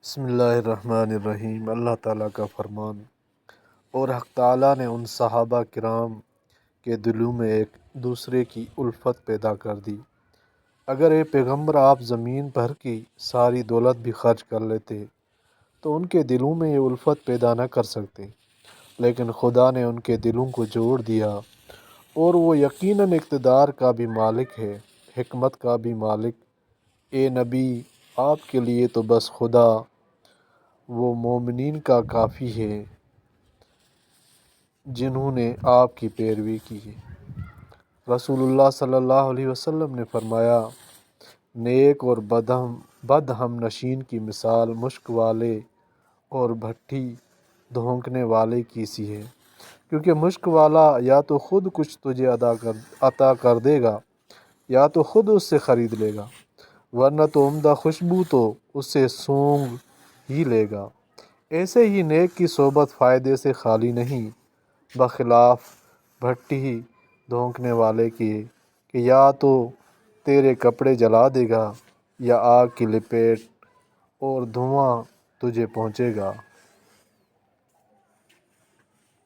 بسم اللہ الرحمن الرحیم۔ اللہ تعالیٰ کا فرمان، اور حق تعالیٰ نے ان صحابہ کرام کے دلوں میں ایک دوسرے کی الفت پیدا کر دی۔ اگر اے پیغمبر آپ زمین پر کی ساری دولت بھی خرچ کر لیتے تو ان کے دلوں میں یہ الفت پیدا نہ کر سکتے، لیکن خدا نے ان کے دلوں کو جوڑ دیا، اور وہ یقیناً اقتدار کا بھی مالک ہے، حکمت کا بھی مالک۔ اے نبی، آپ کے لیے تو بس خدا وہ مومنین کا کافی ہے جنہوں نے آپ کی پیروی کی ہے۔ رسول اللہ صلی اللہ علیہ وسلم نے فرمایا، نیک اور بد ہم نشین کی مثال مشک والے اور بھٹی دھونکنے والے کی سی ہے، کیونکہ مشک والا یا تو خود کچھ تجھے عطا کر دے گا یا تو خود اس سے خرید لے گا، ورنہ تو عمدہ خوشبو تو اس سے سونگھ ہی لے گا۔ ایسے ہی نیک کی صحبت فائدے سے خالی نہیں، بخلاف بھٹی دھونکنے والے کی کہ یا تو تیرے کپڑے جلا دے گا یا آگ کی لپیٹ اور دھواں تجھے پہنچے گا۔